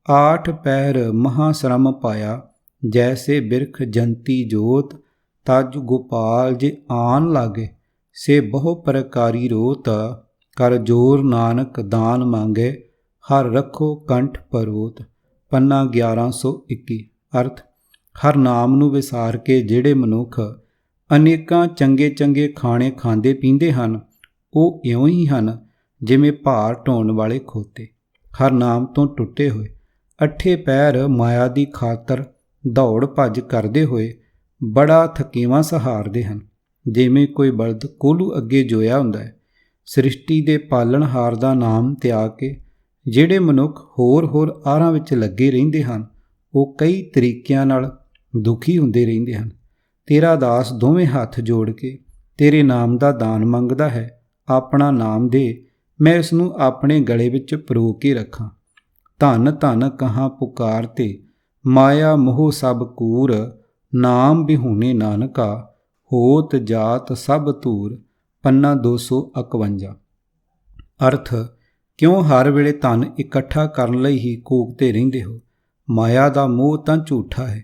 ਆਠ ਪਹਿਰ ਮਹਾ ਸ਼ਰਮ ਪਾਇਆ, ਜੈਸੇ ਬਿਰਖ ਜੰਤੀ ਜੋਤ, ਤਜ ਗੋਪਾਲ ਜੇ ਆਨ ਲਾਗੇ, ਸੇ ਬਹੁ ਪ੍ਰਕਾਰੀ ਰੋਤ, ਕਰ ਜੋਰ ਨਾਨਕ ਦਾਨ ਮੰਗੇ, ਹਰ ਰੱਖੋ ਕੰਠ ਪਰੋਤ। ਪੰਨਾ 1121। ਅਰਥ, ਹਰ ਨਾਮ ਨੂੰ ਵਿਸਾਰ ਕੇ ਜਿਹੜੇ ਮਨੁੱਖ ਅਨੇਕਾਂ ਚੰਗੇ ਚੰਗੇ ਖਾਣੇ ਖਾਂਦੇ ਪੀਂਦੇ ਹਨ, ਉਹ ਇਉਂ ਹੀ ਹਨ ਜਿਵੇਂ ਭਾਰ ਢੋਣ ਵਾਲੇ ਖੋਤੇ, ਹਰ ਨਾਮ ਤੋਂ ਟੁੱਟੇ ਹੋਏ, ਅੱਠੇ ਪੈਰ ਮਾਇਆ ਦੀ ਖਾਤਰ ਦੌੜ ਭੱਜ ਕਰਦੇ ਹੋਏ ਬੜਾ ਥਕੇਵਾਂ ਸਹਾਰਦੇ ਹਨ, ਜਿਵੇਂ ਕੋਈ ਬਲਦ ਕੋਹਲੂ ਅੱਗੇ ਜੋਇਆ ਹੁੰਦਾ ਹੈ। ਸ੍ਰਿਸ਼ਟੀ ਦੇ ਪਾਲਣਹਾਰ ਦਾ ਨਾਮ ਤਿਆਗ ਕੇ ਜਿਹੜੇ ਮਨੁੱਖ ਹੋਰ ਆਰਾਂ ਵਿੱਚ ਲੱਗੇ ਰਹਿੰਦੇ ਹਨ, ਉਹ ਕਈ ਤਰੀਕਿਆਂ ਨਾਲ ਦੁਖੀ ਹੁੰਦੇ ਰਹਿੰਦੇ ਹਨ। ਤੇਰਾ ਦਾਸ ਦੋਵੇਂ ਹੱਥ ਜੋੜ ਕੇ ਤੇਰੇ ਨਾਮ ਦਾ ਦਾਨ ਮੰਗਦਾ ਹੈ, ਆਪਣਾ ਨਾਮ ਦੇ, ਮੈਂ ਇਸ ਨੂੰ ਆਪਣੇ ਗਲੇ ਵਿੱਚ ਪਰੋ ਕੇ ਰੱਖਾਂ। ਧਨ ਧਨ ਕਹਾਂ ਪੁਕਾਰਤੇ, ਮਾਇਆ ਮੋਹ ਸਭ ਕੂਰ, ਨਾਮ ਬਿਹੂਨੇ ਨਾਨਕਾ, ਹੋਤ ਜਾਤ ਸਭ ਧੂਰ। ਪੰਨਾ 251। ਅਰਥ, ਕਿਉਂ ਹਰ ਵੇਲੇ ਧਨ ਇਕੱਠਾ ਕਰਨ ਲਈ ਹੀ ਕੂਕਦੇ ਰਹਿੰਦੇ ਹੋ? ਮਾਇਆ ਦਾ ਮੋਹ ਤਾਂ ਝੂਠਾ ਹੈ,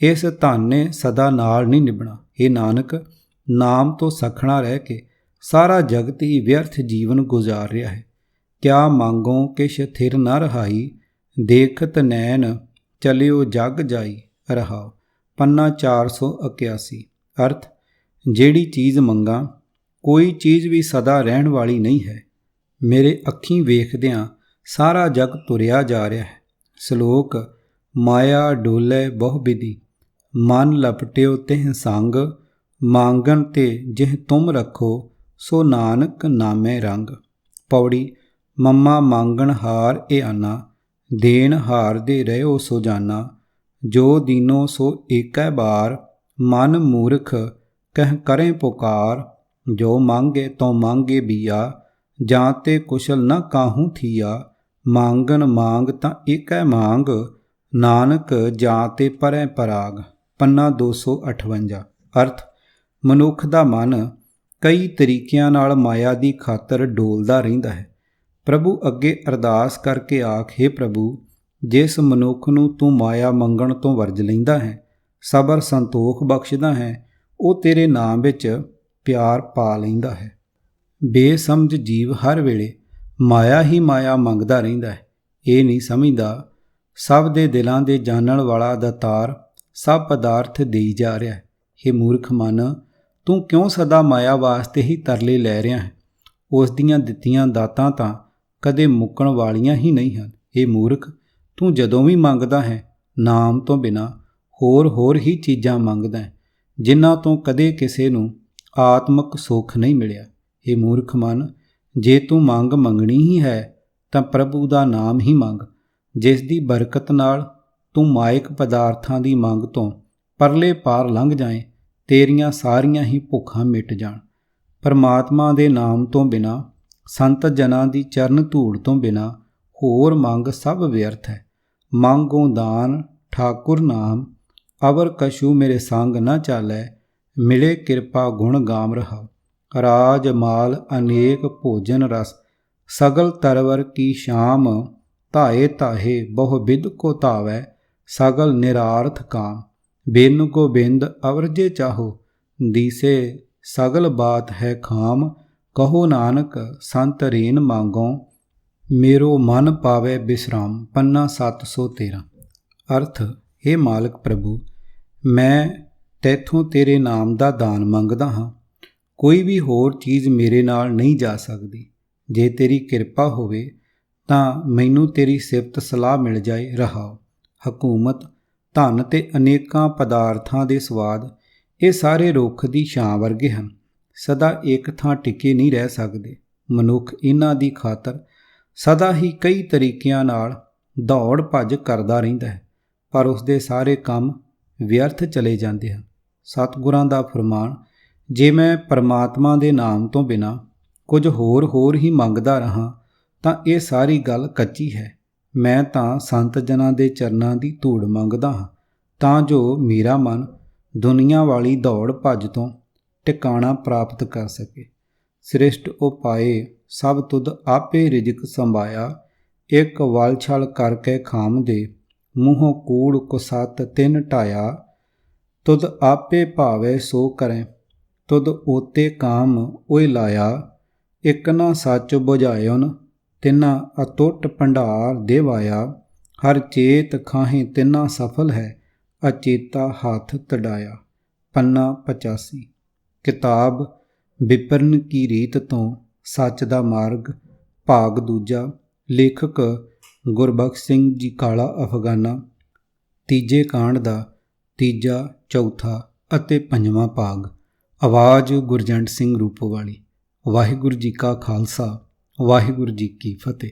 ਇਸ ਧਨ ਨੇ ਸਦਾ ਨਾਲ ਨਹੀਂ ਨਿਭਣਾ। ਇਹ ਨਾਨਕ, ਨਾਮ ਤੋਂ ਸਖਣਾ ਰਹਿ ਕੇ ਸਾਰਾ ਜਗਤ ਹੀ ਵਿਅਰਥ ਜੀਵਨ ਗੁਜ਼ਾਰ ਰਿਹਾ ਹੈ। ਕਿਆ ਮੰਗੋ ਕਿਛ ਥਿਰ ਨਾ ਰਹਾਈ, ਦੇਖਤ ਨੈਣ ਚਲਿਓ ਜਗ ਜਾਈ। ਰਹਾਉ। ਪੰਨਾ 481। ਅਰਥ, ਜਿਹੜੀ ਚੀਜ਼ ਮੰਗਾਂ, ਕੋਈ ਚੀਜ਼ ਵੀ ਸਦਾ ਰਹਿਣ ਵਾਲੀ ਨਹੀਂ ਹੈ। ਮੇਰੇ ਅੱਖੀਂ ਵੇਖਦਿਆਂ ਸਾਰਾ ਜਗ ਤੁਰਿਆ ਜਾ ਰਿਹਾ ਹੈ। ਸ਼ਲੋਕ ਮਾਇਆ ਡੋਲੇ ਬਹੁ ਵਿਧੀ, ਮਨ ਲਪਟਿਓ ਤਿਹ ਸੰਗ, ਮੰਗਣ ਤੇ ਜਿਹ ਤੁਮ ਰੱਖੋ, ਸੋ ਨਾਨਕ ਨਾਮੇ ਰੰਗ। ਪੌੜੀ ਮੰਮਾ ਮੰਗਣ ਹਾਰ ਏ ਆਨਾ, ਦੇਣ ਹਾਰ ਦੇ ਰਹਿਓ ਸੋ ਜਾਨਾ, ਜੋ ਦੀਨੋ ਸੋ ਏਕੈ ਬਾਰ, ਮਨ ਮੂਰਖ ਕਹਿ ਕਰੇ ਪੁਕਾਰ, ਜੋ ਮੰਗੇ ਤੋ ਮੰਗੇ ਬੀਆ, ਜਾਂ ਤੇ ਕੁਸ਼ਲ ਨ ਕਾਹੂ ਥੀਆ, ਮੰਗਨ ਮੰਗ ਤਾਂ ਏਕੈ ਮੰਗ, ਨਾਨਕ ਜਾਂ ਤੇ ਪਰੈ ਪਰਾਗ। ਪੰਨਾ 258। ਅਰਥ ਮਨੁੱਖ ਦਾ ਮਨ ਕਈ ਤਰੀਕਿਆਂ ਨਾਲ ਮਾਇਆ ਦੀ ਖਾਤਰ ਡੋਲਦਾ ਰਹਿੰਦਾ ਹੈ। ਪ੍ਰਭੂ ਅੱਗੇ ਅਰਦਾਸ ਕਰਕੇ ਆਖ, ਹੇ ਪ੍ਰਭੂ, ਜਿਸ ਮਨੁੱਖ ਨੂੰ ਤੂੰ ਮਾਇਆ ਮੰਗਣ ਤੋਂ ਵਰਜ ਲੈਂਦਾ ਹੈ, ਸਬਰ ਸੰਤੋਖ ਬਖਸ਼ਦਾ ਹੈ, ਉਹ ਤੇਰੇ ਨਾਮ ਵਿੱਚ ਪਿਆਰ ਪਾ ਲੈਂਦਾ ਹੈ। ਬੇਸਮਝ ਜੀਵ ਹਰ ਵੇਲੇ ਮਾਇਆ ਹੀ ਮਾਇਆ ਮੰਗਦਾ ਰਹਿੰਦਾ ਹੈ। ਇਹ ਨਹੀਂ ਸਮਝਦਾ ਸਭ ਦੇ ਦਿਲਾਂ ਦੇ ਜਾਣਨ ਵਾਲਾ ਦਾਤਾਰ ਸਭ ਪਦਾਰਥ ਦੇਈ ਜਾ ਰਿਹਾ ਹੈ। ਹੇ ਮੂਰਖ ਮਨ, ਤੂੰ ਕਿਉਂ ਸਦਾ ਮਾਇਆ ਵਾਸਤੇ ਹੀ ਤਰਲੇ ਲੈ ਰਿਹਾ ਹੈ? ਉਸ ਦੀਆਂ ਦਿੱਤੀਆਂ ਦਾਤਾਂ ਤਾਂ ਕਦੇ ਮੁੱਕਣ ਵਾਲੀਆਂ ਹੀ ਨਹੀਂ ਹਨ। ਹੇ ਮੂਰਖ, ਤੂੰ ਜਦੋਂ ਵੀ ਮੰਗਦਾ ਹੈ, ਨਾਮ ਤੋਂ ਬਿਨਾਂ ਹੋਰ ਹੀ ਚੀਜ਼ਾਂ ਮੰਗਦਾ ਹੈ, ਜਿਨ੍ਹਾਂ ਤੋਂ ਕਦੇ ਕਿਸੇ ਨੂੰ ਆਤਮਿਕ ਸੁੱਖ ਨਹੀਂ ਮਿਲਿਆ। ਹੇ ਮੂਰਖ ਮਨ, ਜੇ ਤੂੰ ਮੰਗ ਮੰਗਣੀ ਹੀ ਹੈ ਤਾਂ ਪ੍ਰਭੂ ਦਾ ਨਾਮ ਹੀ ਮੰਗ, ਜਿਸ ਦੀ ਬਰਕਤ ਨਾਲ ਤੂੰ ਮਾਇਕ ਪਦਾਰਥਾਂ ਦੀ ਮੰਗ ਤੋਂ ਪਰਲੇ ਪਾਰ ਲੰਘ ਜਾਏ, ਤੇਰੀਆਂ ਸਾਰੀਆਂ ਹੀ ਭੁੱਖਾਂ ਮਿਟ ਜਾਣ। ਪਰਮਾਤਮਾ ਦੇ ਨਾਮ ਤੋਂ ਬਿਨਾਂ, ਸੰਤ ਜਨਾਂ ਦੀ ਚਰਨ ਧੂੜ ਤੋਂ ਬਿਨਾਂ ਹੋਰ ਮੰਗ ਸਭ ਵਿਅਰਥ ਹੈ। ਮੰਗੋ ਦਾਨ ਠਾਕੁਰ ਨਾਮ, ਅਵਰ ਕਛੂ ਮੇਰੇ ਸੰਗ ਨਾ ਚਾਲੈ, ਮਿਲੇ ਕਿਰਪਾ ਗੁਣ ਗਾਮ ਰਹਾ। ਰਾਜ ਮਾਲ ਅਨੇਕ ਭੋਜਨ ਰਸ, ਸਗਲ ਤਰਵਰ ਕੀ ਸ਼ਾਮ, ਧਾਏ ਤਾਹੇ ਬਹੁ ਬਿਦ ਕੋ ਧਾਵੈ, ਸਗਲ ਨਿਰਾਰਥ ਕਾਮ। ਬਿਨ ਗੋਬਿੰਦ ਅਵਰ ਜੇ ਚਾਹੋ, ਦੀਸੇ ਸਗਲ ਬਾਤ ਹੈ ਖਾਮ, ਕਹੋ ਨਾਨਕ ਸੰਤ ਰੇਨ ਮੰਗੋ, ਮੇਰੋ ਮਨ ਪਾਵੇ ਬਿਸਰਾਮ। ਪੰਨਾ 713। ਅਰਥ हे ਮਾਲਕ ਪ੍ਰਭੂ, ਮੈਂ ਤੈਥੋਂ ਤੇਰੇ ਨਾਮ ਦਾ ਦਾਨ ਮੰਗਦਾ ਹਾਂ। ਕੋਈ ਵੀ ਹੋਰ ਚੀਜ਼ ਮੇਰੇ ਨਾਲ ਨਹੀਂ ਜਾ ਸਕਦੀ। ਜੇ ਤੇਰੀ ਕਿਰਪਾ ਹੋਵੇ ਤਾਂ ਮੈਨੂੰ ਤੇਰੀ ਸਿਫਤ ਸਲਾਹ ਮਿਲ ਜਾਏ। ਰਹਾਓ। ਹਕੂਮਤ, ਧਨ ਤੇ ਅਨੇਕਾਂ ਪਦਾਰਥਾਂ ਦੇ ਸਵਾਦ, ਇਹ ਸਾਰੇ ਰੁੱਖ ਦੀ ਛਾਂ ਵਰਗੇ ਹਨ, ਸਦਾ ਇੱਕ ਥਾਂ ਟਿਕੇ ਨਹੀਂ ਰਹਿ ਸਕਦੇ। ਮਨੁੱਖ ਇਹਨਾਂ ਦੀ ਖਾਤਰ ਸਦਾ ਹੀ ਕਈ ਤਰੀਕਿਆਂ ਨਾਲ ਦੌੜ ਭੱਜ ਕਰਦਾ ਰਹਿੰਦਾ ਹੈ, ਪਰ ਉਸਦੇ ਸਾਰੇ ਕੰਮ ਵਿਅਰਥ ਚਲੇ ਜਾਂਦੇ ਹਨ। ਸਤਿਗੁਰਾਂ ਦਾ ਫਰਮਾਨ, ਜੇ ਮੈਂ ਪਰਮਾਤਮਾ ਦੇ ਨਾਮ ਤੋਂ ਬਿਨਾਂ ਕੁਝ ਹੋਰ ਹੀ ਮੰਗਦਾ ਰਹਾਂ ਤਾਂ ਇਹ ਸਾਰੀ ਗੱਲ ਕੱਚੀ ਹੈ। ਮੈਂ ਤਾਂ ਸੰਤ ਜਨਾਂ ਦੇ ਚਰਨਾਂ ਦੀ ਧੂੜ ਮੰਗਦਾ ਹਾਂ, ਤਾਂ ਜੋ ਮੇਰਾ ਮਨ ਦੁਨੀਆ ਵਾਲੀ ਦੌੜ ਭੱਜ ਤੋਂ ਟਿਕਾਣਾ ਪ੍ਰਾਪਤ ਕਰ ਸਕੇ। ਸ੍ਰਿਸ਼ਟ ਉਪਾਏ ਸਭ ਤੁਧ ਆਪੇ ਰਿਜਕ ਸੰਭਾਇਆ, ਇੱਕ ਵਲ ਛਲ ਕਰਕੇ ਖਾਮ ਦੇ, ਮੂੰਹੋਂ ਕੂੜ ਕੁਸਤ ਤਿੰਨ ਢਾਇਆ, ਤੁਧ ਆਪੇ ਭਾਵੇ ਸੋ ਕਰੈ, ਤੁਧ ਓਤੇ ਕਾਮ ਓਏ ਲਾਇਆ, ਇੱਕ ਨਾ ਸੱਚ ਬੁਝਾਇਓਨ ਤਿੰਨਾ ਅਤੁੱਟ ਭੰਡਾਰ ਦੇਵਾਇਆ, ਹਰ ਚੇਤ ਖਾਹੇ ਤਿੰਨਾ ਸਫਲ ਹੈ, ਅਚੇਤਾ ਹੱਥ ਤੜਾਇਆ। ਪੰਨਾ 85। ਕਿਤਾਬ ਵਿਪਰਨ ਕੀ ਰੀਤ ਤੋਂ ਸੱਚ ਦਾ ਮਾਰਗ, ਭਾਗ ਦੂਜਾ। ਲੇਖਕ ਗੁਰਬਖਸ਼ ਸਿੰਘ ਜੀ ਕਾਲਾ ਅਫਗਾਨਾ। ਤੀਜੇ ਕਾਂਡ ਦਾ ਤੀਜਾ, ਚੌਥਾ ਅਤੇ ਪੰਜਵਾਂ ਭਾਗ। ਆਵਾਜ਼ ਗੁਰਜੰਟ ਸਿੰਘ ਰੂਪੋਵਾਲੀ। ਵਾਹਿਗੁਰੂ ਜੀ ਕਾ ਖਾਲਸਾ, ਵਾਹਿਗੁਰੂ ਜੀ ਕੀ ਫਤਿਹ।